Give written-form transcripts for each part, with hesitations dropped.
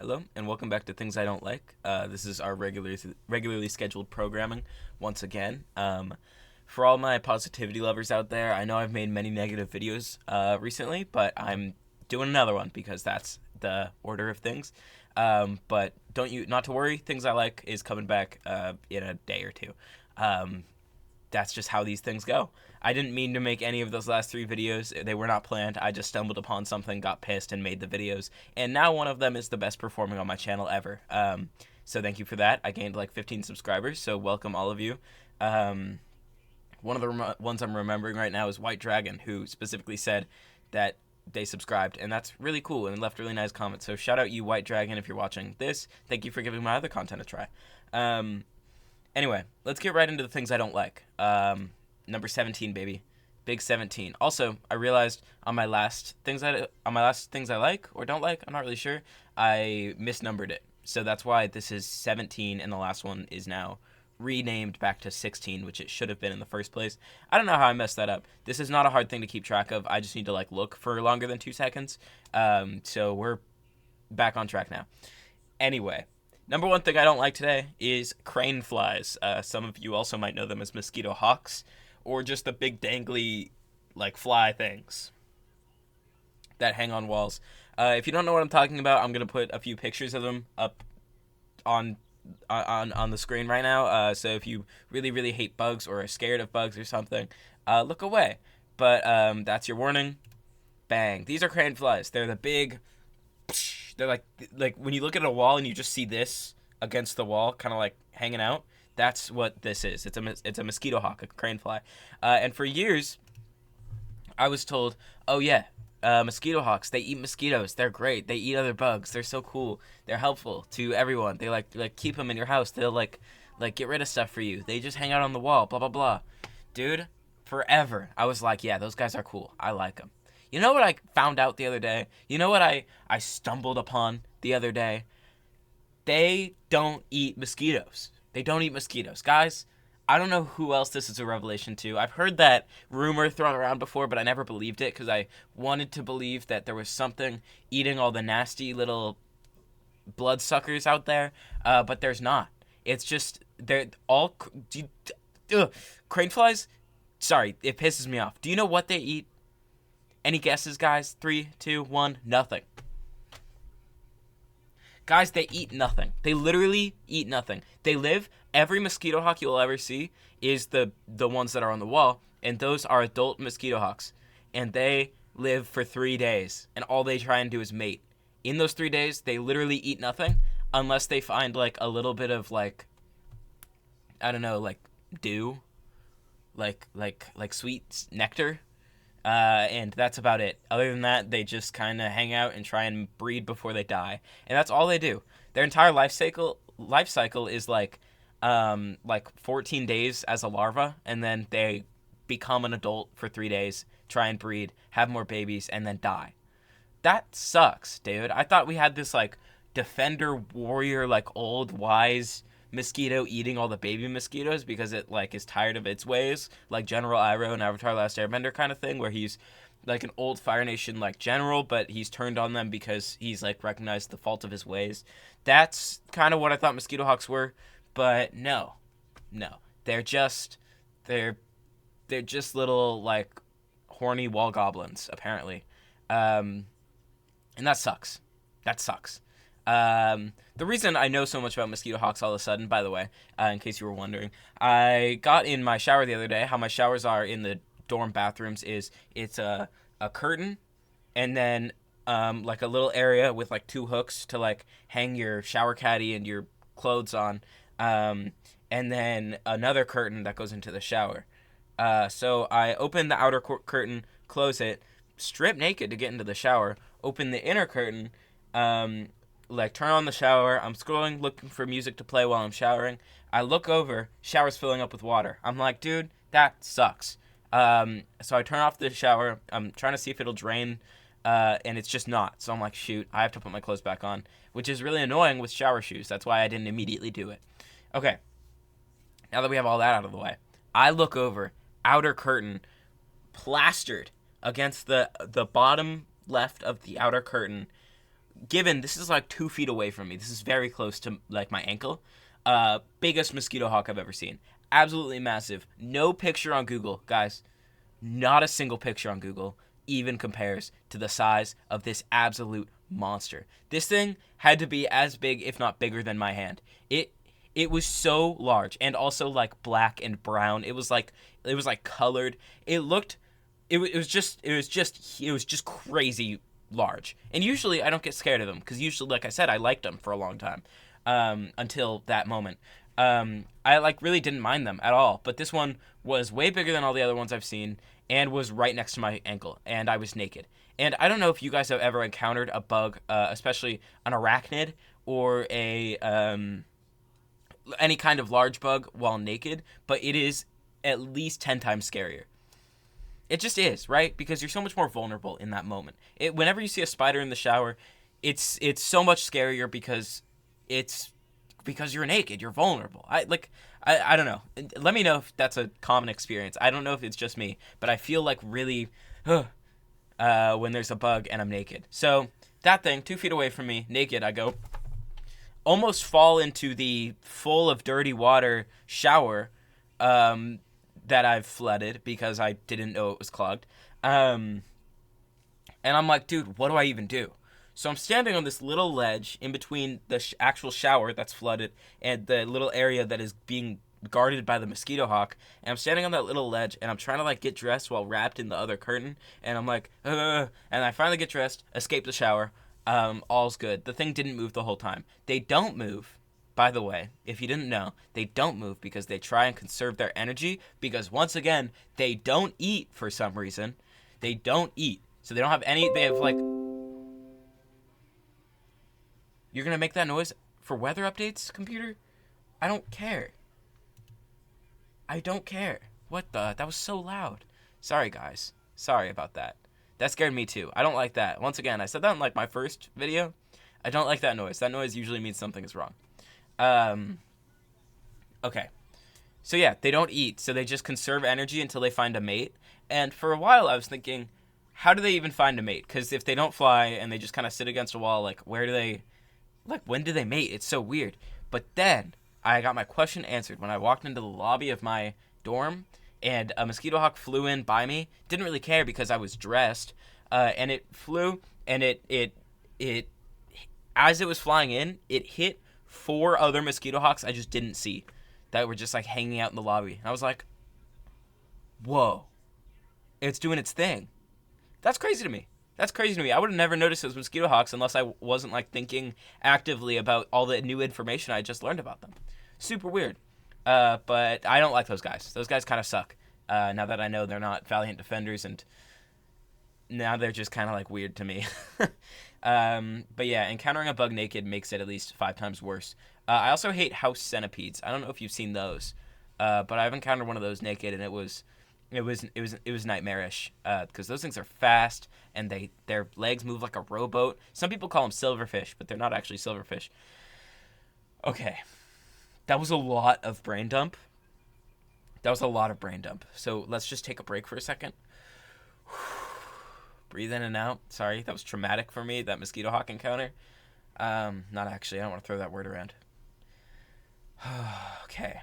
Hello, and welcome back to Things I Don't Like. This is our regularly scheduled programming once again. For all my positivity lovers out there, I know I've made many negative videos recently, but I'm doing another one because that's the order of things. But not to worry, Things I Like is coming back in a day or two. That's just how these things go. I didn't mean to make any of those last three videos. They were not planned. I just stumbled upon something, got pissed, and made the videos. And now one of them is the best performing on my channel ever. So thank you for that. I gained like 15 subscribers, so welcome all of you. One of the ones I'm remembering right now is White Dragon, who specifically said that they subscribed, and that's really cool and left really nice comments. So shout out you, White Dragon, if you're watching this. Thank you for giving my other content a try. Anyway, let's get right into the things I don't like. Number 17, baby, big 17. Also, I realized on my last things I like or don't like, I'm not really sure, I misnumbered it. So that's why this is 17, and the last one is now renamed back to 16, which it should have been in the first place. I don't know how I messed that up. This is not a hard thing to keep track of. I just need to look for longer than 2 seconds. So we're back on track now. Anyway. Number one thing I don't like today is crane flies. Some of you also might know them as Mosquito Hawks, or just the big dangly, fly things that hang on walls. If you don't know what I'm talking about, I'm gonna put a few pictures of them up on the screen right now. So if you really hate bugs or are scared of bugs or something, look away. But that's your warning. Bang! These are crane flies. They're the big. They're like when you look at a wall and you just see this against the wall, kind of hanging out. That's what this is. It's a mosquito hawk, a crane fly. And for years, I was told, oh yeah, mosquito hawks, they eat mosquitoes. They're great. They eat other bugs. They're so cool. They're helpful to everyone. They like keep them in your house. They'll like get rid of stuff for you. They just hang out on the wall. Blah blah blah. Dude, forever I was like, yeah, those guys are cool. I like them. You know what I found out the other day? You know what I stumbled upon the other day? They don't eat mosquitoes. They don't eat mosquitoes. Guys, I don't know who else this is a revelation to. I've heard that rumor thrown around before, but I never believed it because I wanted to believe that there was something eating all the nasty little bloodsuckers out there, but there's not. It's just, they're all... crane flies? Sorry, it pisses me off. Do you know what they eat? Any guesses, guys? 3, 2, 1, nothing. Guys, they eat nothing. They literally eat nothing. They live, every mosquito hawk you'll ever see is the ones that are on the wall, and those are adult mosquito hawks. And they live for 3 days, and all they try and do is mate. In those 3 days, they literally eat nothing unless they find, a little bit of, I don't know, dew, sweet nectar. And that's about it. Other than that, they just kind of hang out and try and breed before they die, and that's all they do. Their entire life cycle is 14 days as a larva, and then they become an adult for 3 days, try and breed, have more babies, and then die. That sucks, dude. I thought we had this defender warrior, old wise mosquito eating all the baby mosquitoes because it is tired of its ways, like General Iroh in Avatar: Last Airbender kind of thing, where he's an old Fire Nation general, but he's turned on them because he's recognized the fault of his ways. That's kind of what I thought mosquito hawks were, but no, they're just little horny wall goblins apparently, and that sucks. The reason I know so much about mosquito hawks all of a sudden, by the way, in case you were wondering, I got in my shower the other day. How my showers are in the dorm bathrooms is it's a curtain, and then a little area with 2 hooks to hang your shower caddy and your clothes on, and then another curtain that goes into the shower. So I open the outer curtain, close it, strip naked to get into the shower, open the inner curtain, turn on the shower. I'm scrolling, looking for music to play while I'm showering. I look over, shower's filling up with water. I'm like, dude, that sucks. So I turn off the shower. I'm trying to see if it'll drain, and it's just not. So I'm like, shoot, I have to put my clothes back on, which is really annoying with shower shoes. That's why I didn't immediately do it. Okay, now that we have all that out of the way, I look over, outer curtain, plastered against the bottom left of the outer curtain, given this is like 2 feet away from me, this is very close to like my ankle. Biggest mosquito hawk I've ever seen. Absolutely massive. No picture on Google, guys. Not a single picture on Google even compares to the size of this absolute monster. This thing had to be as big, if not bigger, than my hand. It was so large, and also like black and brown. It was like colored. It was just crazy large. And usually I don't get scared of them because usually, like I said, I liked them for a long time, until that moment. I like really didn't mind them at all. But this one was way bigger than all the other ones I've seen, and was right next to my ankle, and I was naked. And I don't know if you guys have ever encountered a bug, especially an arachnid or a any kind of large bug while naked, but it is at least 10 times scarier. It just is, right? Because you're so much more vulnerable in that moment. Whenever you see a spider in the shower, it's so much scarier because you're naked, you're vulnerable. I don't know. Let me know if that's a common experience. I don't know if it's just me, but I feel like really when there's a bug and I'm naked. So that thing, 2 feet away from me, naked, I go almost fall into the full of dirty water shower that I've flooded because I didn't know it was clogged. And I'm like, dude, what do I even do? So I'm standing on this little ledge in between the actual shower that's flooded and the little area that is being guarded by the mosquito hawk. And I'm standing on that little ledge, and I'm trying to like get dressed while wrapped in the other curtain. And I'm like, and I finally get dressed, escape the shower. All's good. The thing didn't move the whole time. They don't move, by the way, if you didn't know, they don't move because they try and conserve their energy, because once again, they don't eat for some reason. They don't eat. So they don't have any, they have like, you're gonna make that noise for weather updates, computer? I don't care. I don't care. What the? That was so loud. Sorry, guys. Sorry about that. That scared me too. I don't like that. Once again, I said that in like my first video. I don't like that noise. That noise usually means something is wrong. Okay. So yeah, they don't eat, so they just conserve energy until they find a mate. And for a while I was thinking, how do they even find a mate? Because if they don't fly and they just kind of sit against a wall, like where do they, like when do they mate? It's so weird. But then I got my question answered when I walked into the lobby of my dorm and a mosquito hawk flew in by me. Didn't really care because I was dressed, and it flew, and it as it was flying in, it hit 4 other mosquito hawks I just didn't see that were just like hanging out in the lobby. And I was like, whoa, it's doing its thing. That's crazy to me. That's crazy to me. I would have never noticed those mosquito hawks unless I wasn't like thinking actively about all the new information I just learned about them. Super weird. But I don't like those guys. Those guys kind of suck. Now that I know they're not valiant defenders, and now they're just kind of like weird to me. But yeah, encountering a bug naked makes it at least 5 times worse. I also hate house centipedes. I don't know if you've seen those, but I've encountered one of those naked, and it was nightmarish. Because those things are fast, and their legs move like a rowboat. Some people call them silverfish, but they're not actually silverfish. Okay, that was a lot of brain dump. So let's just take a break for a second. Breathe in and out. Sorry, that was traumatic for me, that mosquito hawk encounter. Not actually. I don't want to throw that word around. Okay.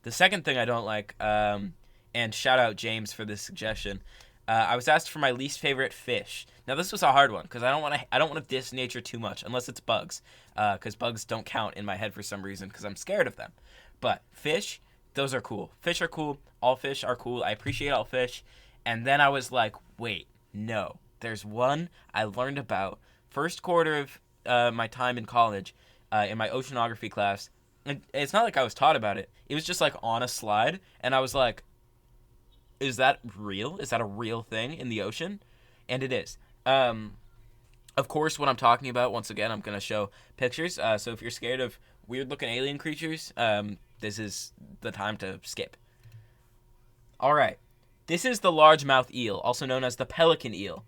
The second thing I don't like, and shout out James for this suggestion. I was asked for my least favorite fish. Now this was a hard one because I don't want to diss nature too much unless it's bugs, because bugs don't count in my head for some reason because I'm scared of them. But fish, those are cool. Fish are cool. All fish are cool. I appreciate all fish. And then I was like, wait, no. There's one I learned about first quarter of my time in college, in my oceanography class. And it's not like I was taught about it. It was just like on a slide, and I was like, is that real? Is that a real thing in the ocean? And it is. Of course, what I'm talking about, once again, I'm going to show pictures. So if you're scared of weird-looking alien creatures, this is the time to skip. All right. This is the largemouth eel, also known as the pelican eel.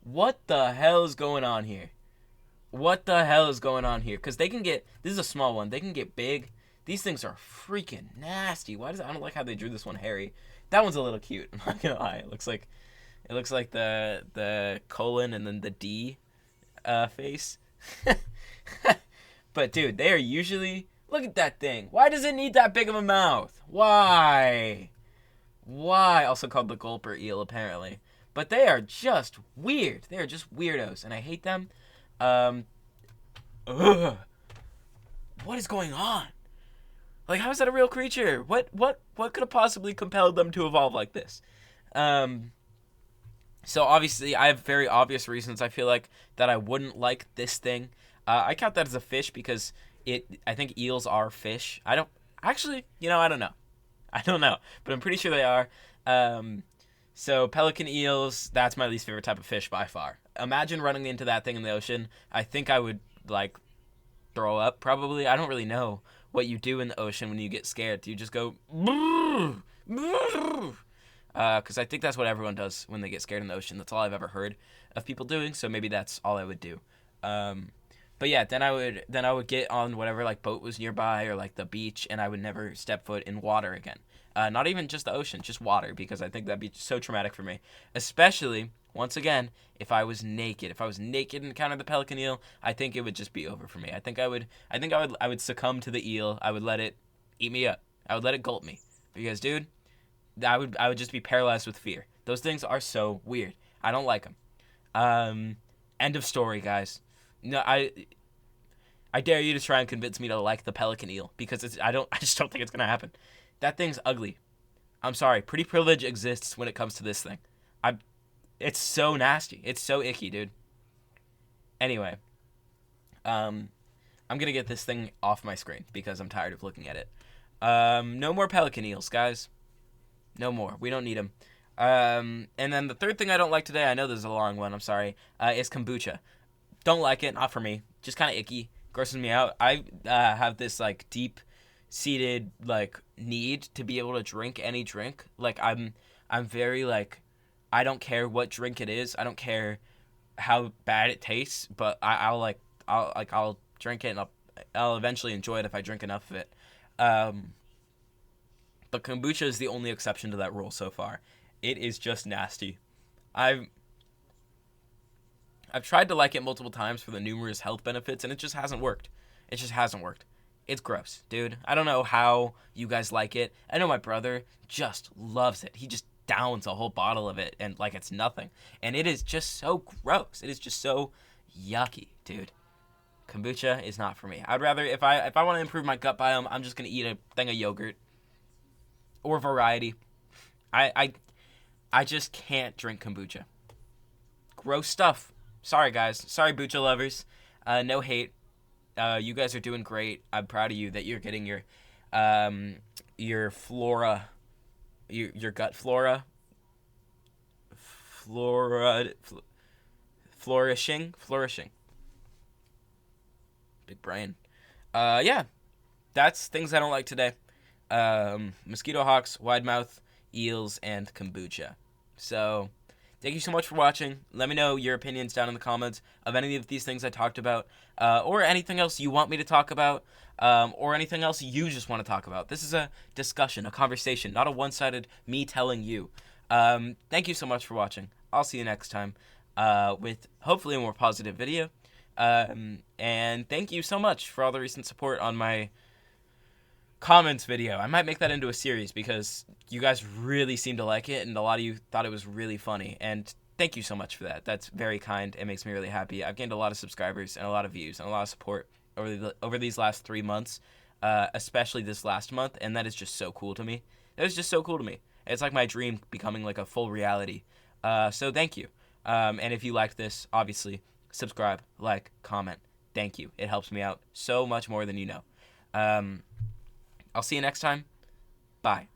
What the hell is going on here? Because they can get, this is a small one, they can get big. These things are freaking nasty. I don't like how they drew this one hairy. That one's a little cute, I'm not gonna lie. It looks like the colon and then the D. face. But dude, they are usually, look at that thing. Why does it need that big of a mouth? Why? Also called the gulper eel, apparently. But they are just weird. They are just weirdos, and I hate them. Ugh. What is going on? Like, how is that a real creature? What could have possibly compelled them to evolve like this? So obviously, I have very obvious reasons I feel like that I wouldn't like this thing. I count that as a fish because I think eels are fish. I don't know. I don't know, but I'm pretty sure they are. So pelican eels, that's my least favorite type of fish by far. Imagine running into that thing in the ocean. I think I would like throw up probably. I don't really know what you do in the ocean when you get scared. Do you just go because I think that's what everyone does when they get scared in the ocean. That's all I've ever heard of people doing, so maybe that's all I would do. But yeah, then I would get on whatever like boat was nearby or like the beach, and I would never step foot in water again. Not even just the ocean, just water, because I think that'd be so traumatic for me. Especially, once again, if I was naked. If I was naked and encountered the pelican eel, I think it would just be over for me. I think I would succumb to the eel. I would let it eat me up. I would let it gulp me. Because, dude, I would just be paralyzed with fear. Those things are so weird. I don't like them. End of story, guys. No, I dare you to try and convince me to like the pelican eel because I just don't think it's gonna happen. That thing's ugly. I'm sorry. Pretty privilege exists when it comes to this thing. It's so nasty. It's so icky, dude. Anyway, I'm gonna get this thing off my screen because I'm tired of looking at it. No more pelican eels, guys. No more. We don't need them. And then the third thing I don't like today, I know this is a long one, I'm sorry, is kombucha. Don't like it, not for me. Just kind of icky, grosses me out. I have this like deep-seated like need to be able to drink any drink. Like I'm very like, I don't care what drink it is. I don't care how bad it tastes, but I'll drink it and I'll eventually enjoy it if I drink enough of it. But kombucha is the only exception to that rule so far. It is just nasty. I've tried to like it multiple times for the numerous health benefits, and it just hasn't worked. It just hasn't worked. It's gross, dude. I don't know how you guys like it. I know my brother just loves it. He just downs a whole bottle of it, and like it's nothing. And it is just so gross. It is just so yucky, dude. Kombucha is not for me. I'd rather, if I want to improve my gut biome, I'm just going to eat a thing of yogurt or variety. I just can't drink kombucha. Gross stuff. Sorry, guys. Sorry, bucha lovers. No hate. You guys are doing great. I'm proud of you that you're getting your flora, your gut flora, flourishing. Big brain. Yeah, that's things I don't like today. Mosquito hawks, wide mouth, eels, and kombucha. So, thank you so much for watching. Let me know your opinions down in the comments of any of these things I talked about, or anything else you want me to talk about, or anything else you just want to talk about. This is a discussion, a conversation, not a one-sided me telling you. Thank you so much for watching. I'll see you next time with hopefully a more positive video. And thank you so much for all the recent support on my comments video. I might make that into a series because you guys really seem to like it, and a lot of you thought it was really funny, and thank you so much for that. That's very kind. It makes me really happy. I've gained a lot of subscribers and a lot of views and a lot of support over these last 3 months, especially this last month, and that is just so cool to me. That is just so cool to me. It's like my dream becoming like a full reality. So thank you. And if you liked this, obviously, subscribe, like, comment. Thank you. It helps me out so much more than you know. I'll see you next time. Bye.